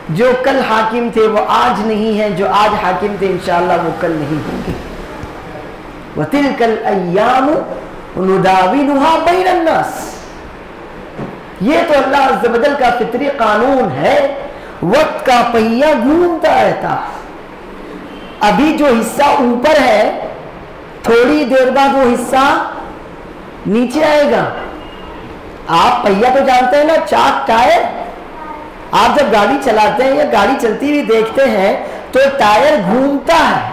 جو کل حاکم تھے وہ آج نہیں ہیں، جو آج حاکم تھے انشاءاللہ وہ کل نہیں ہوں گے۔ وَتِلْكَ الْأَيَّامُ نُدَاوِلُهَا بَيْنَ النَّاسِ، یہ تو اللہ عز و جل کا فطری قانون ہے وقت کا پہیہ گھومتا رہتا. ابھی جو حصہ اوپر ہے تھوڑی دیر بعد وہ حصہ نیچے آئے گا. آپ پہیہ تو جانتے ہیں نا, چاک ٹائر. آپ جب گاڑی چلاتے ہیں یا گاڑی چلتی ہوئی دیکھتے ہیں تو ٹائر گھومتا ہے,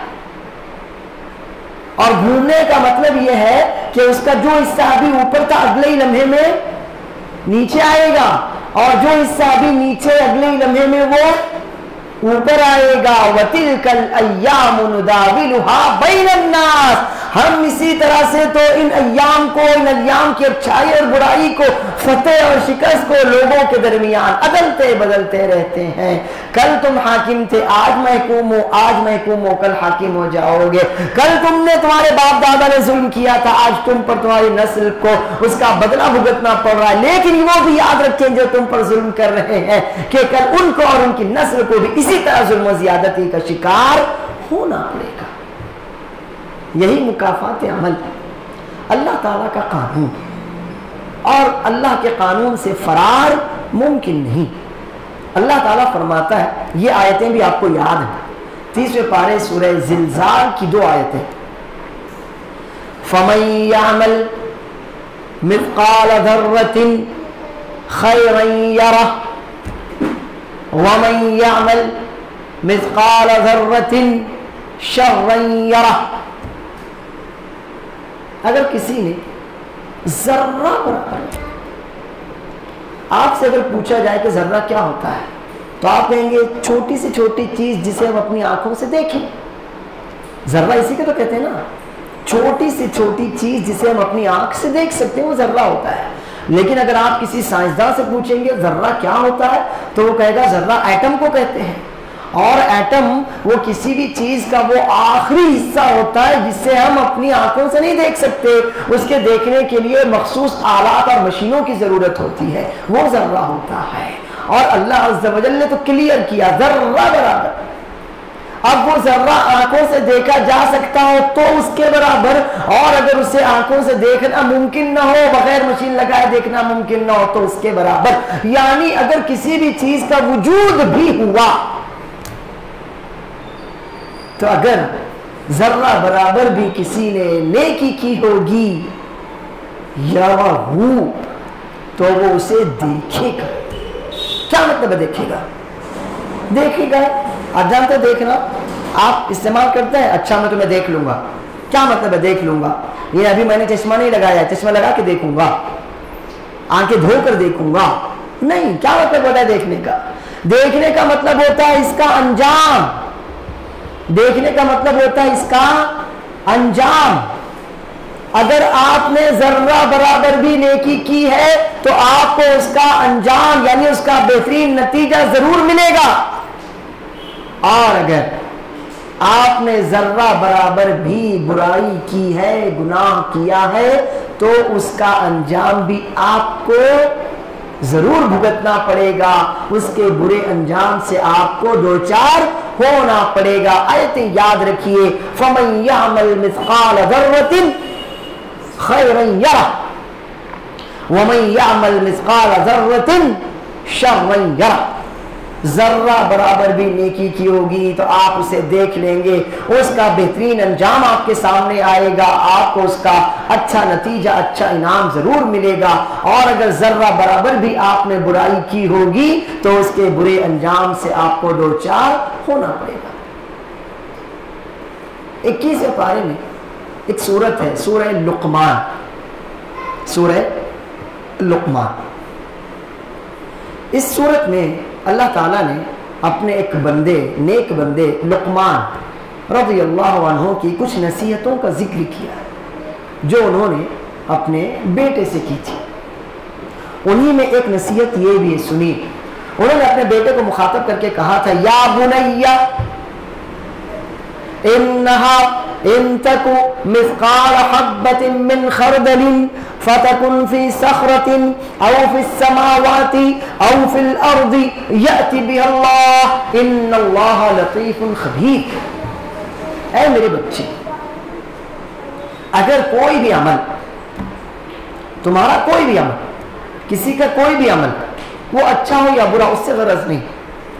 اور گھومنے کا مطلب یہ ہے کہ اس کا جو حصہ ابھی اوپر تھا اگلے ہی لمحے میں نیچے آئے گا, اور جو حصہ ابھی نیچے اگلے ہی لمحے میں وہ اوپر آئے گا. وَتِلْكَ الْأَيَّامُ نُدَاوِلُهَا بَيْنَ النَّاسِ. ہم اسی طرح سے تو ان ایام کو, ان ایام کی اچھائی اور برائی کو, فتح اور شکست کو لوگوں کے درمیان عدلتے بدلتے رہتے ہیں. کل تم حاکم تھے, آج محکوم ہو, آج محکوم ہو, کل حاکم ہو جاؤ گے. کل تم نے, تمہارے باپ دادا نے ظلم کیا تھا, آج تم پر تمہاری نسل کو اس کا بدلہ بھگتنا پڑ رہا ہے. لیکن وہ بھی یاد رکھیں جو تم پر ظلم کر رہے ہیں کہ کل ان کو اور ان کی نسل کو بھی اسی طرح ظلم و زیادتی کا شکار ہونا پڑے گا. یہی مکافات عمل, اللہ تعالیٰ کا قانون, اور اللہ کے قانون سے فرار ممکن نہیں. اللہ تعالیٰ فرماتا ہے, یہ آیتیں بھی آپ کو یاد ہیں, 30ویں پارے سورہ زلزال کی 2 آیتیں. فَمَن يَعْمَلْ مِثْقَالَ ذَرَّةٍ خَيْرًا يَرَهُ وَمَن يَعْمَلْ مِثْقَالَ ذَرَّةٍ شَرًّا يَرَهُ. اگر کسی نے ذرہ برابر, آپ سے اگر پوچھا جائے کہ ذرہ کیا ہوتا ہے تو آپ کہیں گے چھوٹی سے چھوٹی چیز جسے ہم اپنی آنکھوں سے دیکھیں. ذرہ اسی کے تو کہتے ہیں نا, چھوٹی سے چھوٹی چیز جسے ہم اپنی آنکھ سے دیکھ سکتے ہیں وہ ذرہ ہوتا ہے. لیکن اگر آپ کسی سائنسداں سے پوچھیں گے ذرہ کیا ہوتا ہے تو وہ کہے گا ذرہ ایٹم کو کہتے ہیں, اور ایٹم وہ کسی بھی چیز کا وہ آخری حصہ ہوتا ہے جسے ہم اپنی آنکھوں سے نہیں دیکھ سکتے. اس کے دیکھنے کے لیے مخصوص آلات اور مشینوں کی ضرورت ہوتی ہے, وہ ذرہ ہوتا ہے. اور اللہ عز و جل نے تو کلیئر کیا ذرہ برابر. اب وہ ذرہ آنکھوں سے دیکھا جا سکتا ہو تو اس کے برابر, اور اگر اسے آنکھوں سے دیکھنا ممکن نہ ہو, بغیر مشین لگائے دیکھنا ممکن نہ ہو تو اس کے برابر. یعنی اگر کسی بھی چیز کا وجود بھی ہوا تو اگر ذرہ برابر بھی کسی نے نیکی کی ہوگی یا وہ تو وہ اسے دیکھے گا. کیا مطلب ہے دیکھے گا؟ دیکھے گا, آپ جانتے دیکھنا, آپ استعمال کرتے ہیں, اچھا میں تمہیں دیکھ لوں گا. کیا مطلب ہے دیکھ لوں گا؟ یہ ابھی میں نے چشمہ نہیں لگایا, چشمہ لگا کے دیکھوں گا, آنکھیں دھو کر دیکھوں گا, نہیں. کیا مطلب ہوتا ہے دیکھنے کا؟ دیکھنے کا مطلب ہوتا ہے اس کا انجام. دیکھنے کا مطلب ہوتا ہے اس کا انجام. اگر آپ نے ذرہ برابر بھی نیکی کی ہے تو آپ کو اس کا انجام یعنی اس کا بہترین نتیجہ ضرور ملے گا. اور اگر آپ نے ذرہ برابر بھی برائی کی ہے, گناہ کیا ہے, تو اس کا انجام بھی آپ کو ضرور بھگتنا پڑے گا. اس کے برے انجام سے آپ کو دوچار ہونا پڑے گا. آیتیں یاد رکھیے, فَمَن يَعْمَلْ مِثْقَالَ ذَرَّةٍ خَيْرًا يَرَهُ وَمَن يَعْمَلْ مِثْقَالَ ذَرَّةٍ شَرًّا يَرَهُ. ذرہ برابر بھی نیکی کی ہوگی تو آپ اسے دیکھ لیں گے, اس کا بہترین انجام آپ کے سامنے آئے گا, آپ کو اس کا اچھا نتیجہ, اچھا انعام ضرور ملے گا. اور اگر ذرہ برابر بھی آپ نے برائی کی ہوگی تو اس کے برے انجام سے آپ کو دوچار ہونا پڑے گا. 21ویں پارے میں ایک سورت ہے, سورہ لقمان. سورہ لقمان, اس سورت میں اللہ تعالیٰ نے اپنے ایک بندے, نیک بندے لقمان رضی اللہ عنہ کی کچھ نصیحتوں کا ذکر کیا جو انہوں نے اپنے بیٹے سے کی تھی. انہی میں ایک نصیحت یہ بھی سنی. انہوں نے اپنے بیٹے کو مخاطب کر کے کہا تھا, یا بنیا انہا ان تکو مثقال حبت من خردل فتکن فی صخرت او فی السماوات او فی الارض یأتی بها اللہ ان اللہ لطیف خبیر. اے میرے بچے, اگر کوئی بھی عمل, تمہارا کوئی بھی عمل, کسی کا کوئی بھی عمل, وہ اچھا ہو یا برا, اس سے غرض نہیں,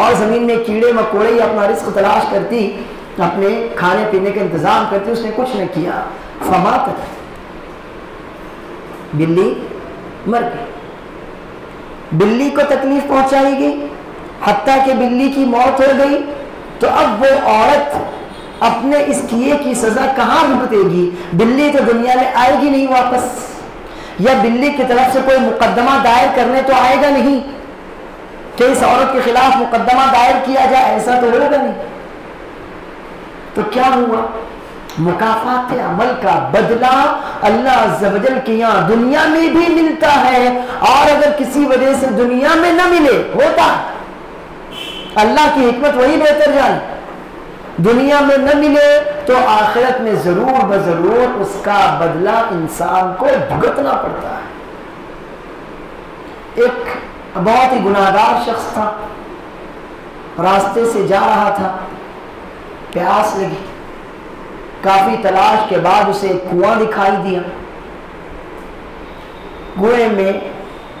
اور زمین میں کیڑے مکوڑے ہی اپنا رزق تلاش کرتی، اپنے کھانے پینے کا انتظام کرتی، اس نے کچھ نہ کیا، فماتت، بلی مر گئی، بلی کو تکلیف پہنچائی گئی، حتیٰ کہ بلی کی موت ہو گئی۔ تو اب وہ عورت اپنے اس کیے کی سزا کہاں بھگتے گی؟ بلی تو دنیا میں آئے گی نہیں واپس، یا بلی کی طرف سے کوئی مقدمہ دائر کرنے تو آئے گا نہیں کہ اس عورت کے خلاف مقدمہ دائر کیا جائے، ایسا تو ہوگا نہیں۔ تو کیا ہوا؟ مکافات عمل کا بدلہ اللہ عز و جل کے یہاں دنیا میں بھی ملتا ہے، اور اگر کسی وجہ سے دنیا میں نہ ملے، ہوتا اللہ کی حکمت وہی بہتر جانے، دنیا میں نہ ملے تو آخرت میں ضرور بضرور اس کا بدلہ انسان کو بھگتنا پڑتا ہے۔ ایک بہت ہی گناہگار شخص تھا، راستے سے جا رہا تھا، پیاس لگی، کافی تلاش کے بعد اسے ایک کنواں دکھائی دیا، کنویں میں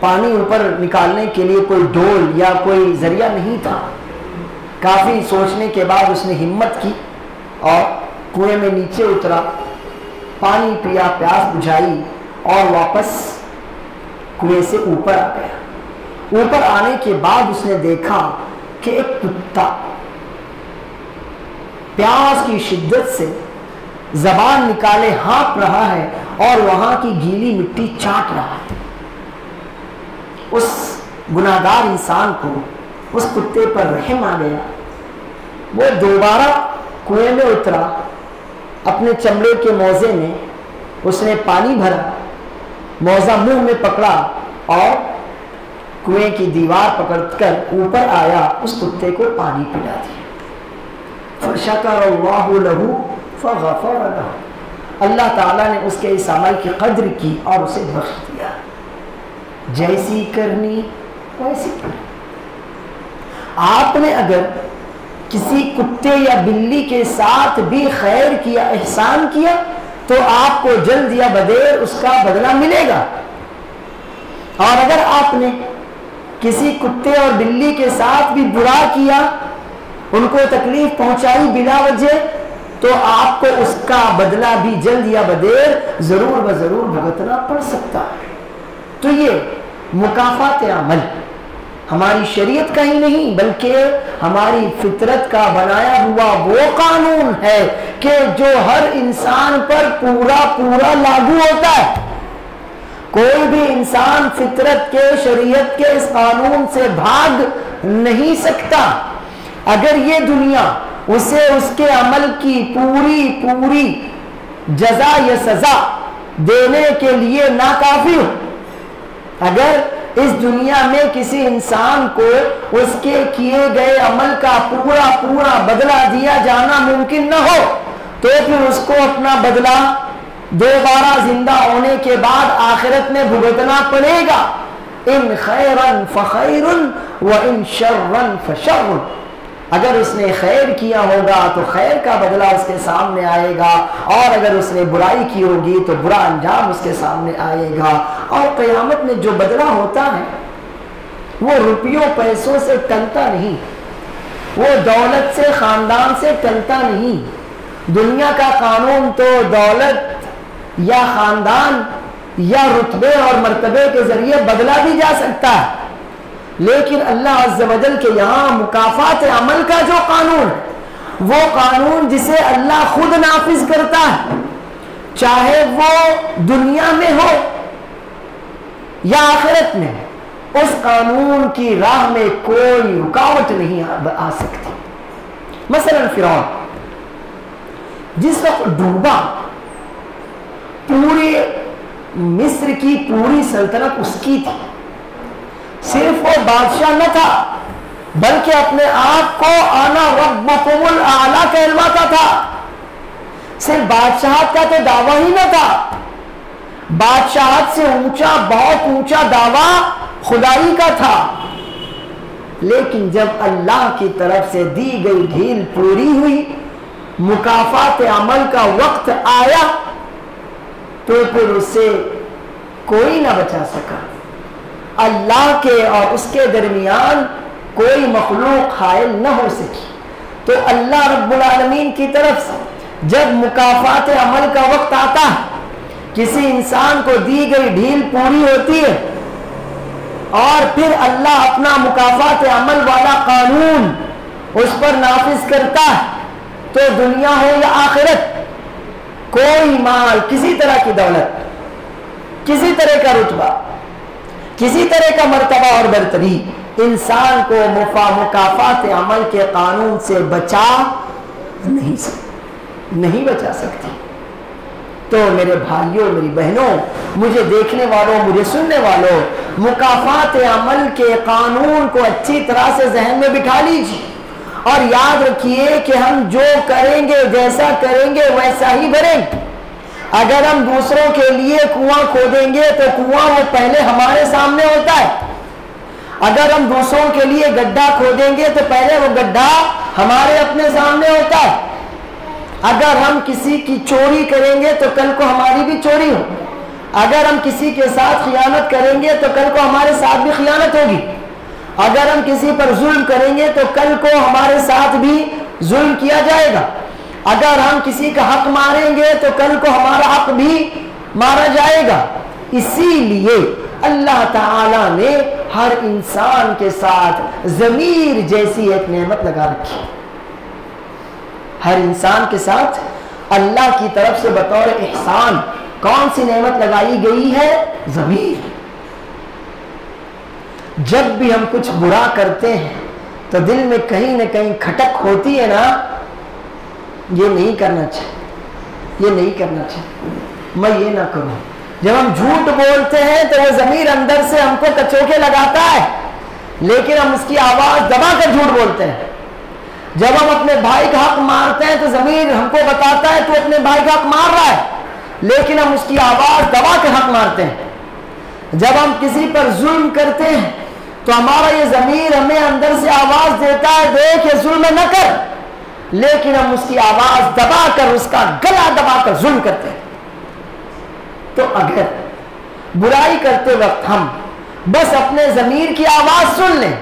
پانی اوپر نکالنے کے لیے کوئی ڈول یا کوئی ذریعہ نہیں تھا۔ کافی سوچنے کے بعد اس نے ہمت کی اور کنویں میں نیچے اترا، پانی پیا، پیاس بجھائی اور واپس کنویں سے اوپر آ گیا۔ اوپر آنے کے بعد اس نے دیکھا کہ ایک کتا پیاس کی شدت سے زبان نکالے ہانپ رہا ہے اور وہاں کی گیلی مٹی چاٹ رہا ہے۔ اس گناہگار انسان کو اس کتے پر رحم آ گیا، وہ دوبارہ کنویں میں اترا، اپنے چمڑے کے موزے میں اس نے پانی بھرا، موزہ منہ میں پکڑا اور کنویں کی دیوار پکڑ کر اوپر آیا، اس کتے کو پانی پلا دیا۔ فشکر اللہ لہ فغفر لہ، اللہ تعالیٰ نے اس کے اس عمل کی قدر کی اور اسے بخش دیا۔ جیسی کرنی ویسی کرنی۔ آپ نے اگر کسی کتے یا بلی کے ساتھ بھی خیر کیا، احسان کیا، تو آپ کو جلد یا بدیر اس کا بدلہ ملے گا، اور اگر آپ نے کسی کتے اور بلی کے ساتھ بھی برا کیا، ان کو تکلیف پہنچائی بلا وجہ، تو آپ کو اس کا بدلہ بھی جلد یا بدیر ضرور بضرور بھگتنا پڑ سکتا ہے۔ تو یہ مکافات عمل ہماری شریعت کا ہی نہیں بلکہ ہماری فطرت کا بنایا ہوا وہ قانون ہے کہ جو ہر انسان پر پورا پورا لاگو ہوتا ہے۔ کوئی بھی انسان فطرت کے، شریعت کے اس قانون سے بھاگ نہیں سکتا۔ اگر یہ دنیا اسے اس کے عمل کی پوری جزا یا سزا دینے کے لیے ناکافی ہو، اگر اس دنیا میں کسی انسان کو اس کے کیے گئے عمل کا پورا بدلہ دیا جانا ممکن نہ ہو، تو پھر اس کو اپنا بدلہ دوبارہ زندہ ہونے کے بعد آخرت میں بھگتنا پڑے گا۔ ان خیرن فخیرن وان شرن فشر، اگر اس نے خیر کیا ہوگا تو خیر کا بدلہ اس کے سامنے آئے گا، اور اگر اس نے برائی کی ہوگی تو برا انجام اس کے سامنے آئے گا۔ اور قیامت میں جو بدلہ ہوتا ہے وہ روپیوں پیسوں سے ٹلتا نہیں، وہ دولت سے، خاندان سے ٹلتا نہیں۔ دنیا کا قانون تو دولت یا خاندان یا رتبے اور مرتبے کے ذریعے بدلا بھی جا سکتا ہے، لیکن اللہ عز و جل کے یہاں مکافات عمل کا جو قانون ہے، وہ قانون جسے اللہ خود نافذ کرتا ہے، چاہے وہ دنیا میں ہو یا آخرت میں، اس قانون کی راہ میں کوئی رکاوٹ نہیں آ سکتی۔ مثلا فرعون جس وقت ڈوبا، پورے مصر کی پوری سلطنت اس کی تھی، صرف وہ بادشاہ نہ تھا بلکہ اپنے آپ کو انا ربکم الاعلی کہلواتا تھا۔ صرف بادشاہت کا تو دعویٰ ہی نہ تھا، بادشاہت سے اونچا، بہت اونچا دعویٰ خدائی کا تھا۔ لیکن جب اللہ کی طرف سے دی گئی ڈھیل پوری ہوئی، مکافات عمل کا وقت آیا، تو پھر اسے کوئی نہ بچا سکا۔ اللہ کے اور اس کے درمیان کوئی مخلوق حائل نہ ہو سکی۔ تو اللہ رب العالمین کی طرف سے جب مکافات عمل کا وقت آتا ہے، کسی انسان کو دی گئی ڈھیل پوری ہوتی ہے اور پھر اللہ اپنا مکافات عمل والا قانون اس پر نافذ کرتا ہے، تو دنیا ہو یا آخرت، کوئی مال، کسی طرح کی دولت، کسی طرح کا رتبہ، کسی طرح کا مرتبہ اور برتری انسان کو مکافات عمل کے قانون سے نہیں بچا سکتی۔ تو میرے بھائیوں، میری بہنوں، مجھے دیکھنے والوں، مجھے سننے والوں، مکافات عمل کے قانون کو اچھی طرح سے ذہن میں بٹھا لیجیے اور یاد رکھیے کہ ہم جو کریں گے، جیسا کریں گے ویسا ہی بھریں گے۔ اگر ہم دوسروں کے لیے کنواں کھودیں گے تو کنواں وہ پہلے ہمارے سامنے ہوتا ہے، اگر ہم دوسروں کے لیے گڈھا کھودیں گے تو پہلے وہ گڈھا ہمارے اپنے سامنے ہوتا ہے، اگر ہم کسی کی چوری کریں گے تو کل کو ہماری بھی چوری ہو، اگر ہم کسی کے ساتھ خیانت کریں گے تو کل کو ہمارے ساتھ بھی خیانت ہوگی، اگر ہم کسی پر ظلم کریں گے تو کل کو ہمارے ساتھ بھی ظلم کیا جائے گا، اگر ہم کسی کا حق ماریں گے تو کل کو ہمارا حق بھی مارا جائے گا۔ اسی لیے اللہ تعالی نے ہر انسان کے ساتھ ضمیر جیسی ایک نعمت لگا رکھی، ہر انسان کے ساتھ اللہ کی طرف سے بطور احسان کون سی نعمت لگائی گئی ہے؟ ضمیر۔ جب بھی ہم کچھ برا کرتے ہیں تو دل میں کہیں نہ کہیں کھٹک ہوتی ہے نا، یہ نہیں کرنا چاہیے، یہ نہیں کرنا چاہیے، میں یہ نہ کروں۔ جب ہم جھوٹ بولتے ہیں تو وہ ضمیر اندر سے ہم کو کچوکے لگاتا ہے، لیکن ہم اس کی آواز دبا کر جھوٹ بولتے ہیں۔ جب ہم اپنے بھائی کا حق مارتے ہیں تو ضمیر ہم کو بتاتا ہے تو اپنے بھائی کا حق مار رہا ہے، لیکن ہم اس کی آواز دبا کر حق مارتے ہیں۔ جب ہم کسی پر ظلم کرتے ہیں تو ہمارا یہ ضمیر ہمیں اندر سے آواز دیتا ہے، دیکھ یہ ظلم نہ کر، لیکن ہم اس کی آواز دبا کر، اس کا گلا دبا کر ظلم کرتے ہیں۔ تو اگر برائی کرتے وقت ہم بس اپنے ضمیر کی آواز سن لیں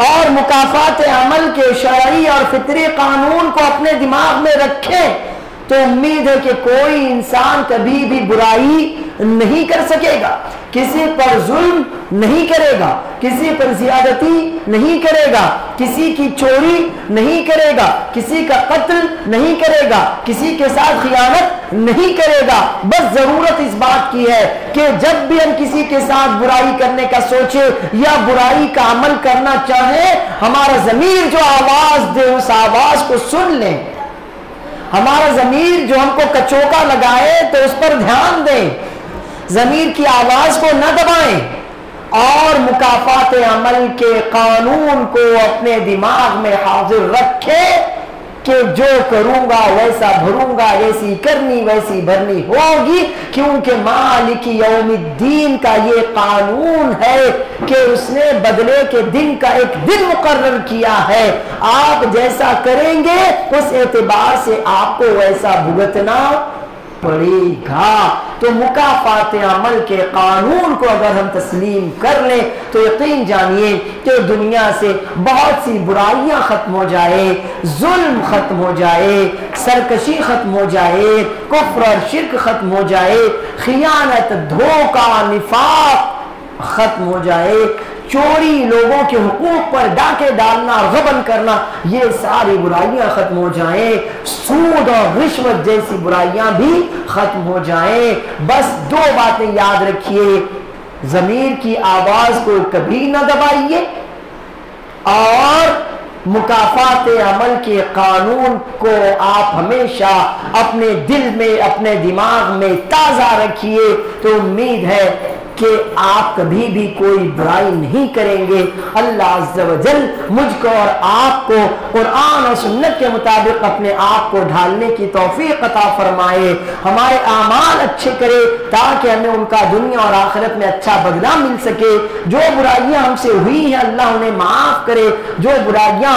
اور مکافات عمل کے شرعی اور فطری قانون کو اپنے دماغ میں رکھیں تو امید ہے کہ کوئی انسان کبھی بھی برائی نہیں کر سکے گا، کسی پر ظلم نہیں کرے گا، کسی پر زیادتی نہیں کرے گا، کسی کی چوری نہیں کرے گا، کسی کا قتل نہیں کرے گا، کسی کے ساتھ خیانت نہیں کرے گا۔ بس ضرورت اس بات کی ہے کہ جب بھی ہم کسی کے ساتھ برائی کرنے کا سوچے یا برائی کا عمل کرنا چاہیں، ہمارا ضمیر جو آواز دے اس آواز کو سن لیں، ہمارا ضمیر جو ہم کو کچوکا لگائے تو اس پر دھیان دیں، ضمیر کی آواز کو نہ دبائیں اور مکافات عمل کے قانون کو اپنے دماغ میں حاضر رکھیں کہ جو کروں گا ویسا بھروں گا، ایسی کرنی ویسی بھرنی ہوگی، کیونکہ مالک یوم الدین کا یہ قانون ہے کہ اس نے بدلے کے دن کا ایک دن مقرر کیا ہے، آپ جیسا کریں گے اس اعتبار سے آپ کو ویسا بھگتنا پڑے گا۔ تو مکافات عمل کے قانون کو اگر ہم تسلیم کر لیں تو یقین جانیے کہ دنیا سے بہت سی برائیاں ختم ہو جائے، ظلم ختم ہو جائے، سرکشی ختم ہو جائے، کفر اور شرک ختم ہو جائے، خیانت، دھوکہ، نفاق ختم ہو جائے، چوری، لوگوں کے حقوق پر ڈاکے ڈالنا، غبن کرنا، یہ ساری برائیاں ختم ہو جائیں، سود اور رشوت جیسی برائیاں بھی ختم ہو جائیں۔ بس دو باتیں یاد رکھیے، ضمیر کی آواز کو کبھی نہ دبائیے اور مکافات عمل کے قانون کو آپ ہمیشہ اپنے دل میں، اپنے دماغ میں تازہ رکھیے، تو امید ہے کہ آپ کبھی بھی کوئی برائی نہیں کریں گے۔ اللہ عز و جل مجھ کو اور آپ کو قرآن اور سنت کے مطابق اپنے آپ کو ڈھالنے کی توفیق عطا فرمائے، ہمارے اعمال اچھے کرے تاکہ ہمیں ان کا دنیا اور آخرت میں اچھا بدلہ مل سکے۔ جو برائیاں ہم سے ہوئی ہیں اللہ انہیں معاف کرے، جو برائیاں